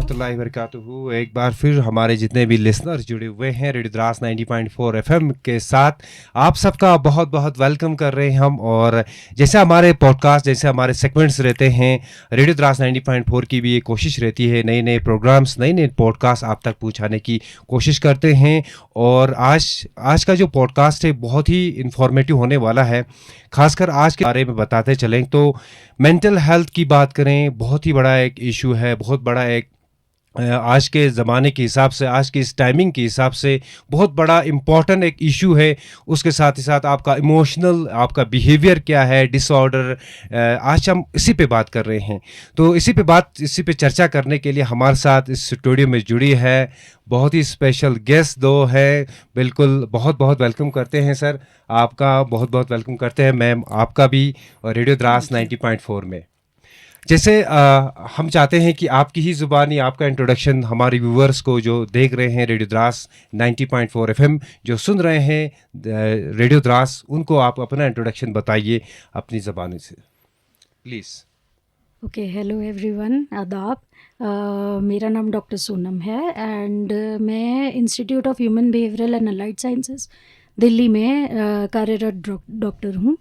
रहमतुल्लाहि व बरकातुहू। एक बार फिर हमारे जितने भी लिसनर्स जुड़े हुए हैं रेडियो द्रास 90.4 एफएम के साथ आप सबका बहुत बहुत वेलकम कर रहे हैं हम। और जैसे हमारे पॉडकास्ट, जैसे हमारे सेगमेंट्स रहते हैं, रेडियो द्रास 90.4 की भी ये कोशिश रहती है नए नए प्रोग्राम्स, नए नए पॉडकास्ट आप तक पहुंचाने की कोशिश करते हैं। और आज का जो पॉडकास्ट है बहुत ही इंफॉर्मेटिव होने वाला है। खासकर आज के बारे में बताते चलें तो मेंटल हेल्थ की बात करें, बहुत ही बड़ा एक इशू है, बहुत बड़ा एक आज के ज़माने के हिसाब से, आज की इस टाइमिंग के हिसाब से बहुत बड़ा इम्पॉर्टेंट एक इशू है। उसके साथ ही साथ आपका इमोशनल, आपका बिहेवियर क्या है, डिसऑर्डर, आज हम इसी पे बात कर रहे हैं। तो इसी पे चर्चा करने के लिए हमारे साथ इस स्टूडियो में जुड़ी है बहुत ही स्पेशल गेस्ट दो है। बिल्कुल बहुत बहुत वेलकम करते हैं सर, आपका बहुत बहुत वेलकम करते हैं मैम, आपका भी रेडियो द्रास 90.4 में। जैसे हम चाहते हैं कि आपकी ही ज़ुबानी, आपका इंट्रोडक्शन हमारे व्यूअर्स को जो देख रहे हैं रेडियो द्रास 90.4 एफएम, जो सुन रहे हैं रेडियो द्रास, उनको आप अपना इंट्रोडक्शन बताइए अपनी ज़बानी से प्लीज़। ओके, हेलो एवरीवन, आदाब। मेरा नाम डॉक्टर सोनम है एंड मैं institute of human behavioural and allied sciences Delhi में कार्यरत डॉक्टर हूँ।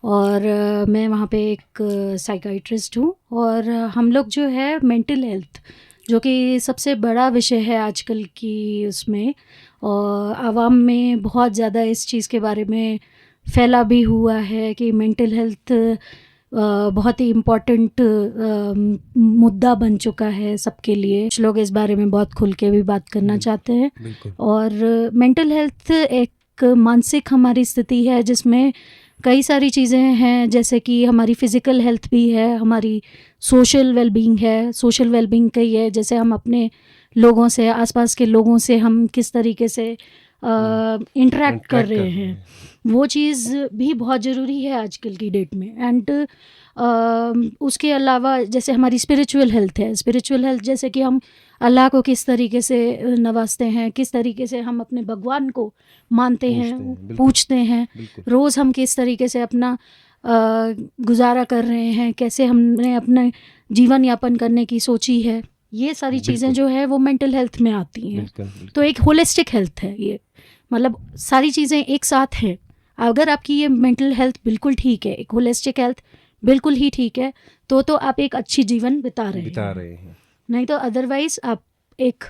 और मैं वहाँ पे एक साइकाइट्रिस्ट हूँ। और हम लोग जो है मेंटल हेल्थ, जो कि सबसे बड़ा विषय है आजकल की उसमें, और आवाम में बहुत ज़्यादा इस चीज़ के बारे में फैला भी हुआ है कि मेंटल हेल्थ बहुत ही इम्पॉर्टेंट मुद्दा बन चुका है सबके लिए। कुछ लोग इस बारे में बहुत खुल के भी बात करना चाहते हैं। और मेंटल हेल्थ एक मानसिक हमारी स्थिति है जिसमें कई सारी चीज़ें हैं, जैसे कि हमारी फ़िज़िकल हेल्थ भी है, हमारी सोशल वेलबींग है। सोशल वेलबींग कई है, जैसे हम अपने लोगों से, आसपास के लोगों से हम किस तरीके से इंटरेक्ट कर रहे हैं, वो चीज़ भी बहुत ज़रूरी है आजकल की डेट में। एंड उसके अलावा जैसे हमारी स्पिरिचुअल हेल्थ है। स्पिरिचुअल हेल्थ जैसे कि हम अल्लाह को किस तरीके से नवाजते हैं, किस तरीके से हम अपने भगवान को मानते हैं, पूछते हैं, रोज़ हम किस तरीके से अपना गुजारा कर रहे हैं, कैसे हमने अपने जीवन यापन करने की सोची है, ये सारी चीज़ें जो है वो मेंटल हेल्थ में आती हैं। तो एक होलिस्टिक हेल्थ है ये, मतलब सारी चीज़ें एक साथ हैं। अगर आपकी ये मेंटल हेल्थ बिल्कुल ठीक है, एक होलिस्टिक हेल्थ बिल्कुल ही ठीक है, तो आप एक अच्छी जीवन बिता रहे हैं। नहीं तो अदरवाइज आप एक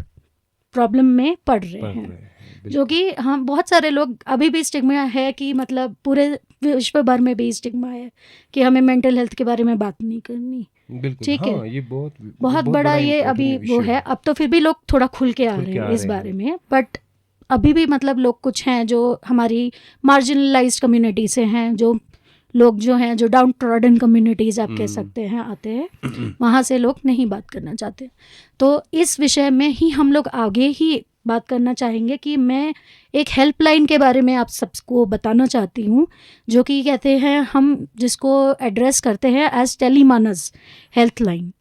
प्रॉब्लम में पड़ रहे हैं। जो कि हम बहुत सारे लोग, अभी भी स्टिग्मा है कि मतलब पूरे विश्व भर में भी स्टिग्मा है कि हमें मेंटल हेल्थ के बारे में बात नहीं करनी। ठीक है, ये बहुत बड़ा ये अभी वो है। अब तो फिर भी लोग थोड़ा खुल के आ रहे हैं इस बारे में, बट अभी भी मतलब लोग कुछ हैं जो हमारी मार्जिनलाइज्ड कम्युनिटी से हैं, जो लोग जो हैं, जो डाउन ट्रॉडन कम्युनिटीज़ आप कह सकते हैं, आते हैं, वहाँ से लोग नहीं बात करना चाहते। तो इस विषय में ही हम लोग आगे ही बात करना चाहेंगे कि मैं एक हेल्पलाइन के बारे में आप सबको बताना चाहती हूँ, जो कि कहते हैं, हम जिसको एड्रेस करते हैं एज टेलीमानस हेल्पलाइन।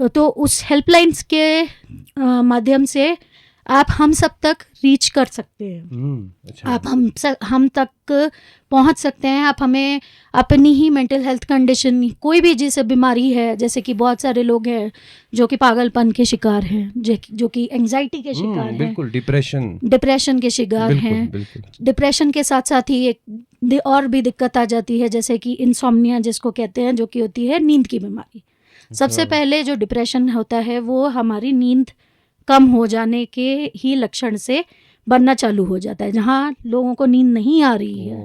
तो उस हेल्पलाइंस के माध्यम से आप हम सब तक रीच कर सकते हैं। अच्छा। आप हम तक पहुंच सकते हैं। आप हमें अपनी ही मेंटल हेल्थ कंडीशन, कोई भी जैसे बीमारी है, जैसे कि बहुत सारे लोग हैं जो कि पागलपन के शिकार हैं, जो कि एंजाइटी के शिकार हैं, बिल्कुल डिप्रेशन के शिकार हैं। डिप्रेशन के साथ साथ ही एक और भी दिक्कत आ जाती है, जैसे कि इंसोम्निया जिसको कहते हैं, जो कि होती है नींद की बीमारी। सबसे पहले जो डिप्रेशन होता है वो हमारी नींद कम हो जाने के ही लक्षण से बनना चालू हो जाता है। जहाँ लोगों को नींद नहीं आ रही है,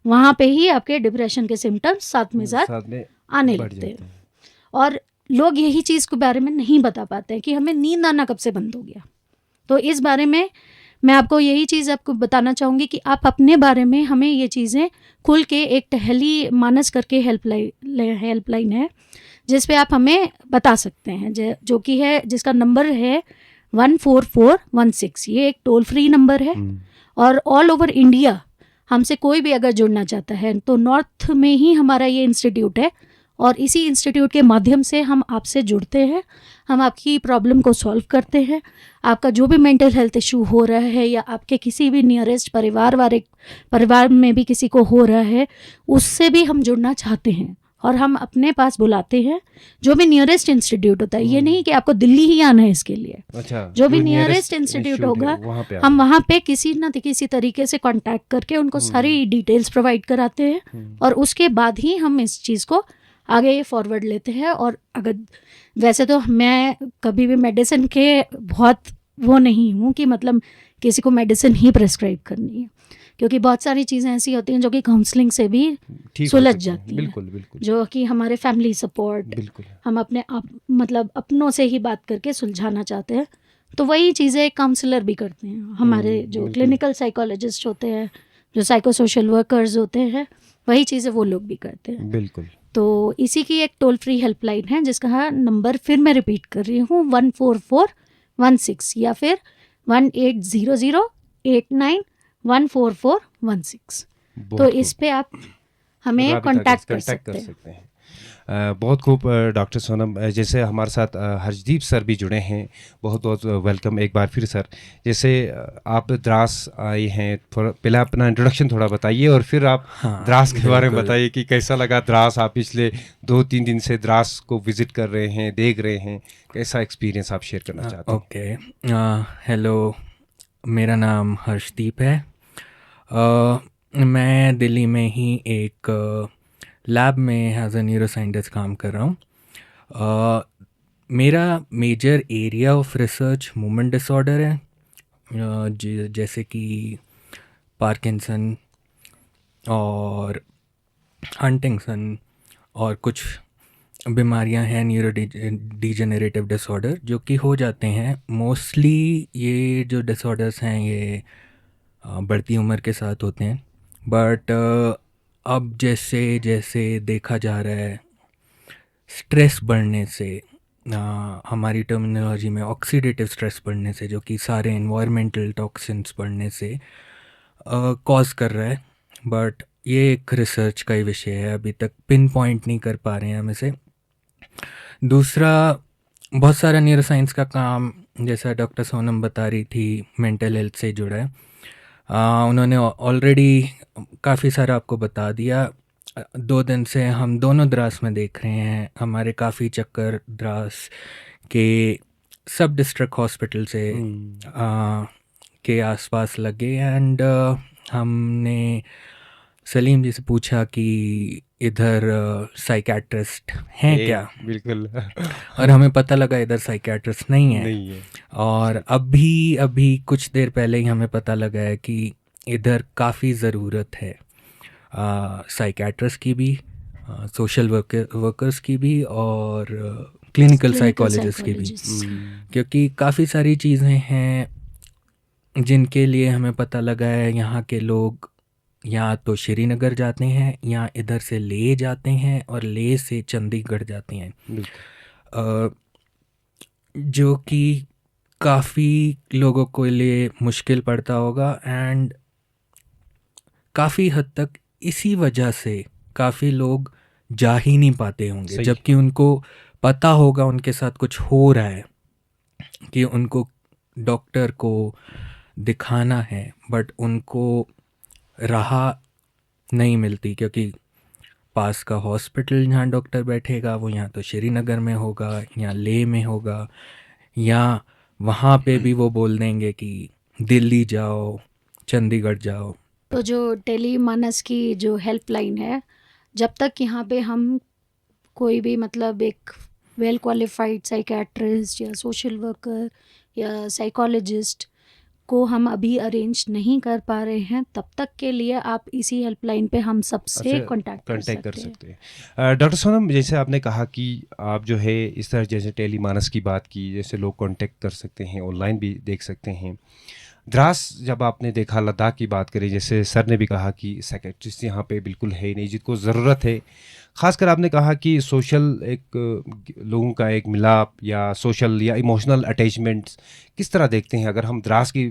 वहाँ पे ही आपके डिप्रेशन के सिम्टम्स साथ में आने लगते हैं। और लोग यही चीज़ के बारे में नहीं बता पाते हैं कि हमें नींद आना कब से बंद हो गया। तो इस बारे में मैं आपको यही चीज़ आपको बताना चाहूँगी कि आप अपने बारे में हमें ये चीज़ें खुल के, एक टहली मानस करके हेल्पलाइन है जिस पे आप हमें बता सकते हैं, जो कि है, जिसका नंबर है 14416। ये एक टोल फ्री नंबर है। और ऑल ओवर इंडिया हमसे कोई भी अगर जुड़ना चाहता है तो नॉर्थ में ही हमारा ये इंस्टीट्यूट है, और इसी इंस्टीट्यूट के माध्यम से हम आपसे जुड़ते हैं, हम आपकी प्रॉब्लम को सॉल्व करते हैं। आपका जो भी मेंटल हेल्थ इशू हो रहा है, या आपके किसी भी नियरेस्ट परिवार में भी किसी को हो रहा है, उससे भी हम जुड़ना चाहते हैं। और हम अपने पास बुलाते हैं जो भी नियरेस्ट इंस्टीट्यूट होता है। ये नहीं कि आपको दिल्ली ही आना है इसके लिए, अच्छा, जो भी नियरेस्ट इंस्टीट्यूट होगा हम वहाँ पे किसी न किसी तरीके से कांटेक्ट करके उनको सारी डिटेल्स प्रोवाइड कराते हैं और उसके बाद ही हम इस चीज़ को आगे फॉरवर्ड लेते हैं। और अगर वैसे तो मैं कभी भी मेडिसिन के बहुत वो नहीं हूँ कि मतलब किसी को मेडिसिन ही प्रेस्क्राइब करनी है, क्योंकि बहुत सारी चीज़ें ऐसी होती हैं जो कि काउंसलिंग से भी सुलझ जाती हैं। बिल्कुल बिल्कुल, जो कि हमारे फैमिली सपोर्ट, बिल्कुल हम अपने आप मतलब अपनों से ही बात करके सुलझाना चाहते हैं, तो वही चीज़ें काउंसलर भी करते हैं। हमारे जो क्लिनिकल साइकोलॉजिस्ट होते हैं, जो साइको सोशल वर्कर्स होते हैं, वही चीज़ें वो लोग भी करते हैं। बिल्कुल। तो इसी की एक टोल फ्री हेल्पलाइन है जिसका नंबर फिर मैं रिपीट कर रही हूँ 14416 या फिर 180089144116। तो इस पे आप हमें कांटेक्ट कर सकते हैं। बहुत खूब डॉक्टर सोनम, जैसे हमारे साथ हर्षदीप सर भी जुड़े हैं, बहुत बहुत वेलकम एक बार फिर सर। जैसे आप द्रास आए हैं, थोड़ा पहले अपना इंट्रोडक्शन थोड़ा बताइए और फिर आप द्रास के बारे में बताइए कि कैसा लगा द्रास। आप पिछले 2-3 दिन से द्रास को विजिट कर रहे हैं, देख रहे हैं, कैसा एक्सपीरियंस आप शेयर करना चाहते हैं? ओके, हेलो, मेरा नाम हर्षदीप है। मैं दिल्ली में ही एक लैब में एज ए न्यूरो साइंटिस्ट काम कर रहा हूँ। मेरा major area of research movement disorder है, जैसे कि पार्किंसन और हंटिंगसन और कुछ बीमारियां हैं न्यूरो डिजेनरेटिव डिसऑर्डर जो कि हो जाते हैं। मोस्टली ये जो डिसऑर्डर्स हैं ये बढ़ती उम्र के साथ होते हैं, बट अब जैसे जैसे देखा जा रहा है स्ट्रेस बढ़ने से, हमारी टर्मिनोलॉजी में ऑक्सीडेटिव स्ट्रेस बढ़ने से, जो कि सारे एनवायरमेंटल टॉक्सिन्स बढ़ने से कॉज कर रहा है। बट ये एक रिसर्च का ही विषय है, अभी तक पिन पॉइंट नहीं कर पा रहे हैं हम इसे। दूसरा, बहुत सारा न्यूरो साइंस का काम, जैसा डॉक्टर सोनम बता रही थी, मेंटल हेल्थ से जुड़ा है। उन्होंने ऑलरेडी काफ़ी सारा आपको बता दिया। 2 दिन से हम दोनों द्रास में देख रहे हैं, हमारे काफ़ी चक्कर द्रास के सब डिस्ट्रिक्ट हॉस्पिटल से के आसपास लगे। एंड हमने सलीम जी से पूछा कि इधर साइकेट्रिस्ट हैं क्या? बिल्कुल। और हमें पता लगा इधर साइकेट्रिस्ट नहीं है। और अभी कुछ देर पहले ही हमें पता लगा है कि इधर काफ़ी ज़रूरत है साइकेट्रिस्ट की भी, सोशल वर्कर्स की भी और क्लिनिकल साइकोलॉजिस्ट की भी, क्योंकि काफ़ी सारी चीज़ें हैं जिनके लिए हमें पता लगा है यहाँ के लोग या तो श्रीनगर जाते हैं या इधर से ले जाते हैं और ले से चंडीगढ़ जाते हैं, जो कि काफ़ी लोगों के लिए मुश्किल पड़ता होगा। एंड काफ़ी हद तक इसी वजह से काफ़ी लोग जा ही नहीं पाते होंगे, जबकि उनको पता होगा उनके साथ कुछ हो रहा है, कि उनको डॉक्टर को दिखाना है, बट उनको राह नहीं मिलती, क्योंकि पास का हॉस्पिटल जहाँ डॉक्टर बैठेगा वो यहाँ तो श्रीनगर में होगा या ले में होगा, या वहाँ पे भी वो बोल देंगे कि दिल्ली जाओ, चंडीगढ़ जाओ। तो जो टेली मानस की जो हेल्पलाइन है, जब तक यहाँ पे हम कोई भी मतलब एक वेल क्वालिफाइड साइकेट्रिस्ट या सोशल वर्कर या साइकोलॉजिस्ट को हम अभी अरेंज नहीं कर पा रहे हैं, तब तक के लिए आप इसी हेल्पलाइन पे हम सबसे कांटेक्ट कर सकते हैं। डॉक्टर सोनम, जैसे आपने कहा कि आप जो है इस तरह जैसे टेली मानस की बात की, जैसे लोग कांटेक्ट कर सकते हैं, ऑनलाइन भी देख सकते हैं। द्रास जब आपने देखा, लद्दाख की बात करें, जैसे सर ने भी कहा कि साइकेट्रिस्ट यहाँ पे बिल्कुल है नहीं जिनको ज़रूरत है। ख़ासकर आपने कहा कि सोशल एक लोगों का एक मिलाप या सोशल या इमोशनल अटैचमेंट्स किस तरह देखते हैं? अगर हम द्रास की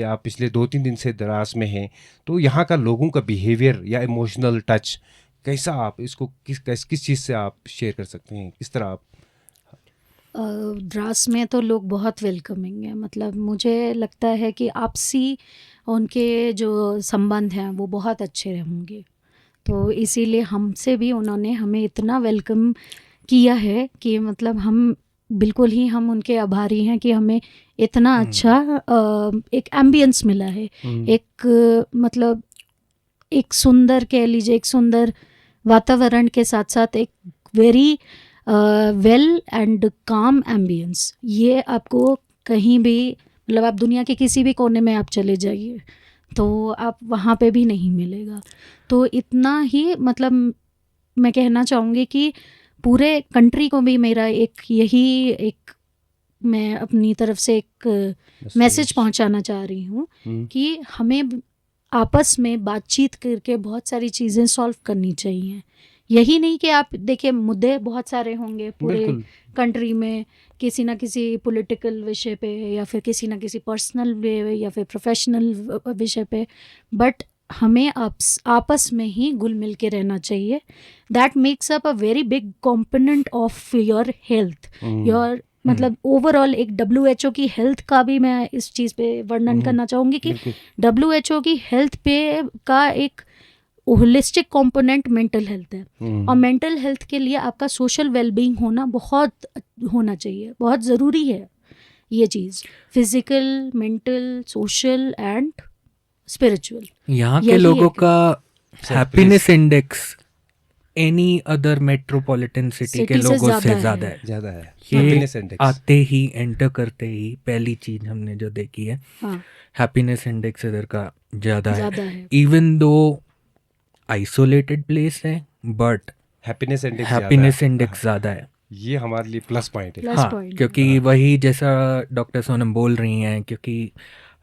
आप पिछले 2-3 दिन से द्रास में हैं, तो यहाँ का लोगों का बिहेवियर या इमोशनल टच कैसा, आप इसको किस चीज़ से आप शेयर कर सकते हैं? किस तरह आप द्रास में तो लोग बहुत वेलकमिंग है, मतलब मुझे लगता है कि आपसी उनके जो संबंध हैं वो बहुत अच्छे होंगे। तो इसीलिए हमसे भी उन्होंने हमें इतना वेलकम किया है कि मतलब हम बिल्कुल ही हम उनके आभारी हैं कि हमें इतना अच्छा एक एम्बियंस मिला है, एक मतलब एक सुंदर कह लीजिए एक सुंदर वातावरण के साथ साथ एक वेरी वेल एंड काम एम्बियंस। ये आपको कहीं भी मतलब आप दुनिया के किसी भी कोने में आप चले जाइए तो आप वहाँ पे भी नहीं मिलेगा। तो इतना ही मतलब मैं कहना चाहूँगी कि पूरे कंट्री को भी मेरा एक यही एक मैं अपनी तरफ से एक मैसेज पहुँचाना चाह रही हूँ कि हमें आपस में बातचीत करके बहुत सारी चीज़ें सॉल्व करनी चाहिए। यही नहीं कि आप देखिए मुद्दे बहुत सारे होंगे पूरे कंट्री में, किसी ना किसी पॉलिटिकल विषय पे या फिर किसी ना किसी पर्सनल वे या फिर प्रोफेशनल विषय पे, बट हमें आपस में ही घुल मिल के रहना चाहिए। That makes up a very big component of your health, your मतलब ओवरऑल एक WHO की हेल्थ का भी मैं इस चीज़ पे वर्णन करना चाहूँगी कि WHO की हेल्थ पे का एक होलिस्टिक कंपोनेंट मेंटल हेल्थ है, और मेंटल हेल्थ के लिए आपका सोशल वेलबींग होना बहुत होना चाहिए, बहुत ज़रूरी है ये चीज़, physical, mental, social and spiritual. यहाँ के लोगों का happiness index any other metropolitan city के लोगों से ज़्यादा है। ये आते ही एंटर करते ही पहली चीज़ हमने जो देखी है, हैप्पीनेस इंडेक्स इधर का ज़्यादा है। इवन दो आइसोलेटेड प्लेस है बट हैप्पीनेस इंडेक्स ज़्यादा है। ये हमारे लिए प्लस पॉइंट है। हाँ, क्योंकि वही जैसा डॉक्टर सोनम बोल रही हैं, क्योंकि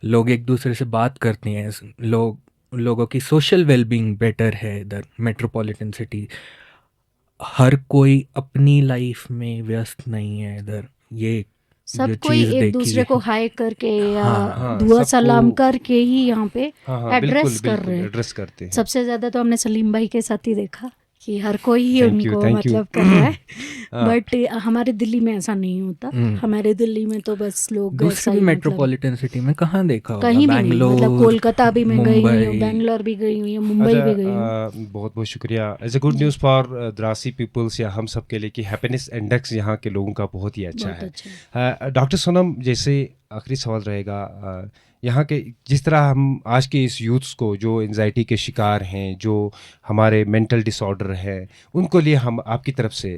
लोग एक दूसरे से बात करते हैं, लोगों की सोशल वेलबींग बेटर है इधर मेट्रोपॉलिटन सिटी। हर कोई अपनी लाइफ में व्यस्त नहीं है इधर, ये सब कोई एक दूसरे को हाय करके या दुआ सलाम करके ही यहाँ पे एड्रेस कर रहे हैं। सबसे ज़्यादा तो हमने सलीम भाई के साथ ही देखा कि हर कोई ही उनको मतलब कर रहा है, बट हमारे दिल्ली में ऐसा नहीं होता। हमारे दिल्ली में तो बस लोग दूसरी मेट्रोपॉलिटन सिटी में कहाँ देखा होगा, कहीं भी नहीं, मतलब कोलकाता भी मैं गई हुई हूँ, बैंगलोर भी गई हुई हूँ, मुंबई भी गई हूँ। बहुत बहुत शुक्रिया। As a good news for द्रासी पीपल्स या हम सब के लिए कि हैप्पीनेस इंडेक्स यहाँ के लोगों का बहुत ही अच्छा है। डॉक्टर सोनम, जैसे आखिरी सवाल रहेगा, यहाँ के जिस तरह हम आज के इस यूथ्स को जो एंजाइटी के शिकार हैं, जो हमारे मेंटल डिसऑर्डर है, उनको लिए हम आपकी तरफ से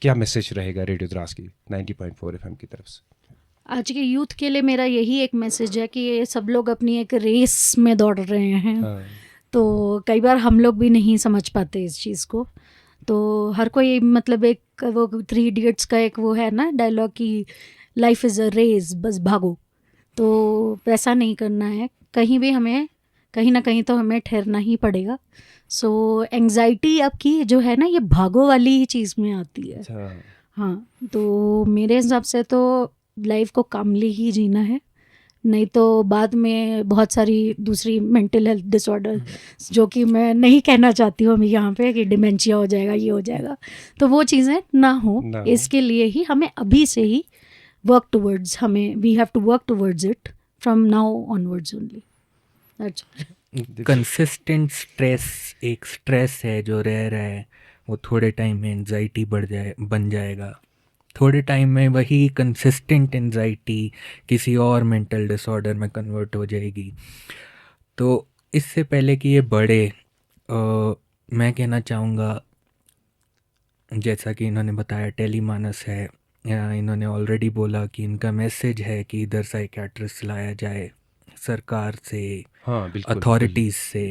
क्या मैसेज रहेगा रेडियो द्रास की 90.4 FM की तरफ से? आज के यूथ के लिए मेरा यही एक मैसेज है कि ये सब लोग अपनी एक रेस में दौड़ रहे हैं। तो कई बार हम लोग भी नहीं समझ पाते इस चीज़ को। तो हर कोई मतलब एक वो 3 इडियट्स का एक वो है ना डायलॉग कि लाइफ इज़ अ रेस, बस भागो। तो वैसा नहीं करना है, कहीं भी हमें कहीं ना कहीं तो हमें ठहरना ही पड़ेगा। सो एंग्जाइटी आपकी जो है ना, ये भागो वाली ही चीज़ में आती है। हाँ, तो मेरे हिसाब से तो लाइफ को कामली ही जीना है, नहीं तो बाद में बहुत सारी दूसरी मेंटल हेल्थ डिसऑर्डर, जो कि मैं नहीं कहना चाहती हूँ यहाँ पे कि डिमेंशिया हो जाएगा, ये हो जाएगा, तो वो चीज़ें ना हो। इसके लिए ही हमें अभी से ही वर्क टुवर्ड्स, हमें we have to work towards it from now onwards only. Consistent stress एक स्ट्रेस है जो रह रहा है, वो थोड़े टाइम में एंजाइटी बन जाएगा। थोड़े टाइम में वही कंसिस्टेंट एंजाइटी किसी और मेंटल डिसऑर्डर में कन्वर्ट हो जाएगी। तो इससे पहले कि ये बढ़े, मैं कहना चाहूँगा, जैसा कि इन्होंने बताया टेलीमानस है, इन्होंने ऑलरेडी बोला कि इनका मैसेज है कि इधर साइकियाट्रिस्ट लाया जाए सरकार से, अथॉरिटीज़ से।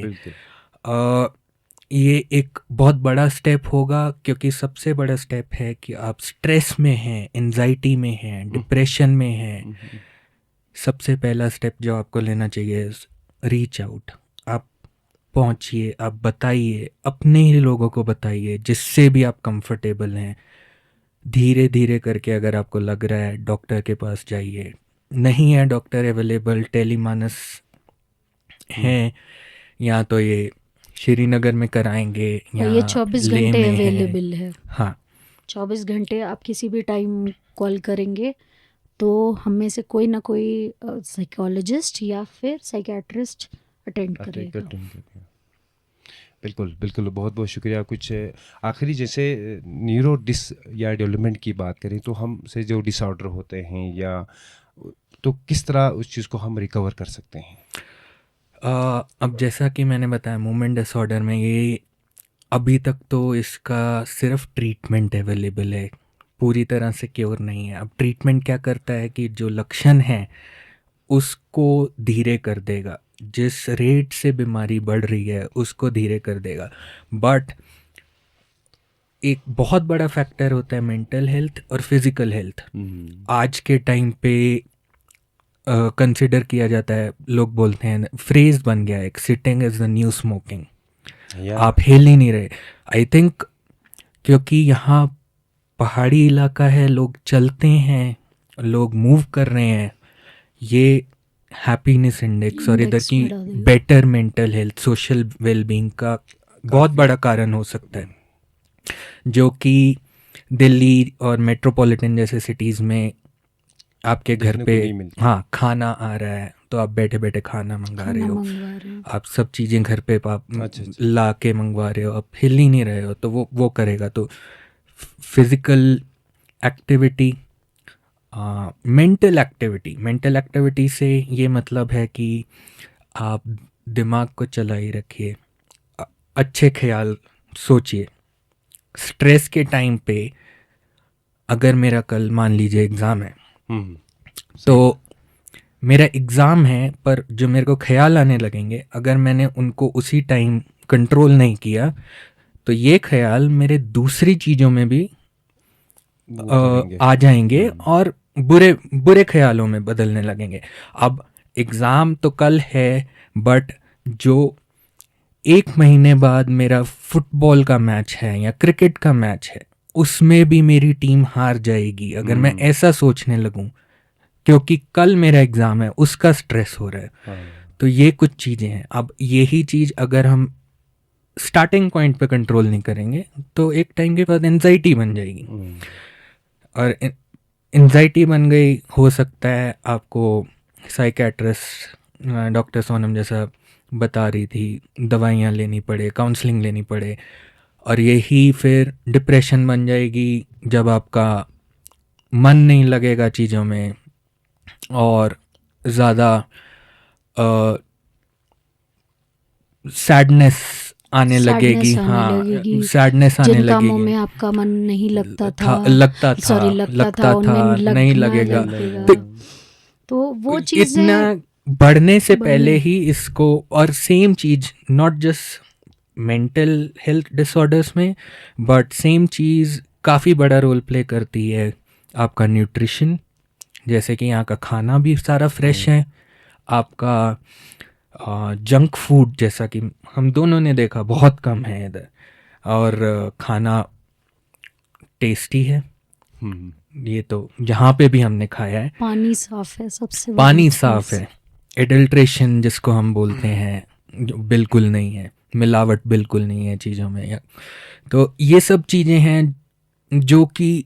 ये एक बहुत बड़ा स्टेप होगा, क्योंकि सबसे बड़ा स्टेप है कि आप स्ट्रेस में हैं, एंजाइटी में हैं, डिप्रेशन में हैं। सबसे पहला स्टेप जो आपको लेना चाहिए, रीच आउट। आप पहुंचिए, आप बताइए, अपने ही लोगों को बताइए जिससे भी आप कंफर्टेबल हैं। धीरे धीरे करके अगर आपको लग रहा है, डॉक्टर के पास जाइए। नहीं है डॉक्टर अवेलेबल, टेलीमानस हैं, या तो ये श्रीनगर में कराएंगे, या ये 24 घंटे अवेलेबल है। हाँ, 24 घंटे आप किसी भी टाइम कॉल करेंगे तो हम में से कोई ना कोई साइकोलॉजिस्ट या फिर साइकियाट्रिस्ट अटेंड करेगा। बिल्कुल, बिल्कुल, बहुत-बहुत शुक्रिया। कुछ आखिरी जैसे न्यूरो डिस या डेवलपमेंट की बात करें तो हमसे जो डिसऑर्डर होते हैं या तो किस तरह उस चीज़ को हम रिकवर कर सकते हैं? अब जैसा कि मैंने बताया मूवमेंट डिसऑर्डर में ये अभी तक तो इसका सिर्फ ट्रीटमेंट अवेलेबल है, पूरी तरह से क्योर नहीं है। अब ट्रीटमेंट क्या करता है कि जो लक्षण है उसको धीरे कर देगा, जिस रेट से बीमारी बढ़ रही है उसको धीरे कर देगा। बट एक बहुत बड़ा फैक्टर होता है मेंटल हेल्थ और फिजिकल हेल्थ। आज के टाइम पे कंसिडर किया जाता है, लोग बोलते हैं, फ्रेज बन गया एक, sitting is the new smoking. आप हिल ही नहीं रहे। आई थिंक क्योंकि यहाँ पहाड़ी इलाका है, लोग चलते हैं, लोग मूव कर रहे हैं, ये हैप्पीनेस इंडेक्स और इधर की बढ़ा देगा। Better mental health, social wellbeing का बहुत बड़ा कारण हो सकता है, जो कि दिल्ली और मेट्रोपॉलिटन जैसे सिटीज़ में आपके घर देखने को पे नहीं मिलती। हाँ खाना आ रहा है तो आप बैठे बैठे खाना मंगा रहे खाना हो, मंगवा रहे हैं। आप सब चीज़ें घर पे आप अच्छा। ला के मंगवा रहे हो, आप हिल ही नहीं रहे हो, तो वो करेगा। तो फिज़िकल एक्टिविटी, मेंटल एक्टिविटी से ये मतलब है कि आप दिमाग को चलाए रखिए, अच्छे ख्याल सोचिए। स्ट्रेस के टाइम पे अगर मेरा कल मान लीजिए एग्ज़ाम है, तो मेरा एग्ज़ाम है पर जो मेरे को ख्याल आने लगेंगे, अगर मैंने उनको उसी टाइम कंट्रोल नहीं किया तो ये ख्याल मेरे दूसरी चीज़ों में भी आ जाएंगे और बुरे बुरे ख्यालों में बदलने लगेंगे। अब एग्ज़ाम तो कल है, बट जो 1 महीने बाद मेरा फुटबॉल का मैच है या क्रिकेट का मैच है, उसमें भी मेरी टीम हार जाएगी अगर मैं ऐसा सोचने लगूं, क्योंकि कल मेरा एग्ज़ाम है, उसका स्ट्रेस हो रहा है। तो ये कुछ चीज़ें हैं। अब यही चीज़ अगर हम स्टार्टिंग पॉइंट पे कंट्रोल नहीं करेंगे तो एक टाइम के बाद एंजाइटी बन जाएगी, और एंजाइटी बन गई, हो सकता है आपको साइकेट्रिस्ट डॉक्टर सोनम जैसा बता रही थी, दवाइयाँ लेनी पड़े, काउंसलिंग लेनी पड़े, और यही फिर डिप्रेशन बन जाएगी जब आपका मन नहीं लगेगा चीज़ों में और ज़्यादा सैडनेस आने लगेगी। हाँ, सैडनेस आने जिन कामों में लगेगी, आपका मन नहीं लगता था, लगता लगता था उनमें नहीं लगना लगेगा। तो वो चीज़ें इतना बढ़ने से बढ़ने- पहले ही इसको, और same cheese not just mental health disorders में, बट सेम चीज़ काफ़ी बड़ा रोल प्ले करती है आपका न्यूट्रिशन। जैसे कि यहाँ का खाना भी सारा फ्रेश है, आपका जंक फूड जैसा कि हम दोनों ने देखा बहुत कम है इधर, और खाना टेस्टी है। ये तो जहाँ पे भी हमने खाया है, पानी साफ है, सबसे पानी बड़ी साफ चीज़। है, एडल्ट्रेशन जिसको हम बोलते हैं जो बिल्कुल नहीं है, मिलावट बिल्कुल नहीं है चीज़ों में। तो ये सब चीज़ें हैं जो कि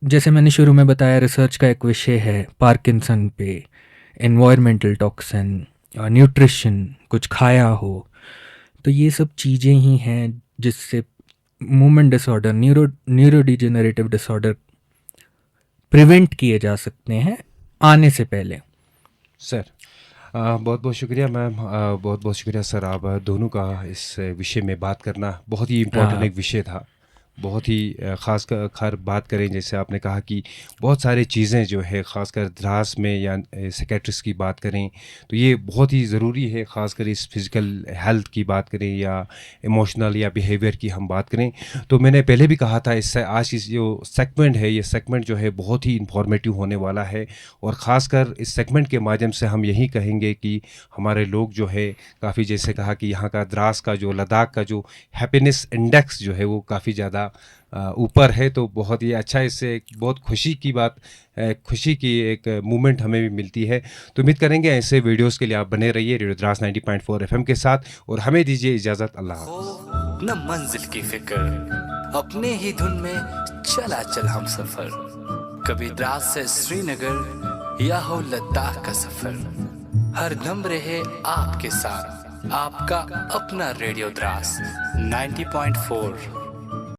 जैसे मैंने शुरू में बताया, रिसर्च का एक विषय है पार्किंसन पे, एनवायरमेंटल टॉक्सिन, न्यूट्रिशन, कुछ खाया हो, तो ये सब चीज़ें ही हैं जिससे movement disorder, neurodegenerative disorder prevent किए जा सकते हैं आने से पहले। सर बहुत बहुत शुक्रिया मैम, बहुत बहुत शुक्रिया सर, आप दोनों का इस विषय में बात करना बहुत ही इम्पोर्टेंट एक विषय था। बहुत ही खास बात करें, जैसे आपने कहा कि बहुत सारी चीज़ें जो है ख़ासकर द्रास में या साइकियाट्रिस्ट की बात करें तो ये बहुत ही ज़रूरी है, ख़ासकर इस फिज़िकल हेल्थ की बात करें या इमोशनल या बिहेवियर की हम बात करें। तो मैंने पहले भी कहा था, इससे आज इस जो सेगमेंट है, ये सेगमेंट जो है बहुत ही इंफॉर्मेटिव होने वाला है, और ख़ासकर इस सेगमेंट के माध्यम से हम यही कहेंगे कि हमारे लोग जो है काफ़ी, जैसे कहा कि यहाँ का द्रास का जो लद्दाख का जो हैप्पीनेस इंडेक्स जो है वो काफ़ी ज़्यादा ऊपर है, तो बहुत ही अच्छा, इससे एक बहुत खुशी की बात, खुशी की एक मूवमेंट हमें भी मिलती है। तो उम्मीद करेंगे ऐसे वीडियोस के लिए आप बने रहिए रेडियो द्रास 90.4 FM के साथ, और हमें दीजिए इजाज़त। अल्लाह हाफ़िज़। न मंजिल की फिक्र, अपने ही धुन में चला चल हम सफर, कभी द्रास से श्रीनगर या हो लद्दाख का सफर, हर दम रहे आपके साथ आपका अपना रेडियो द्रास 90.4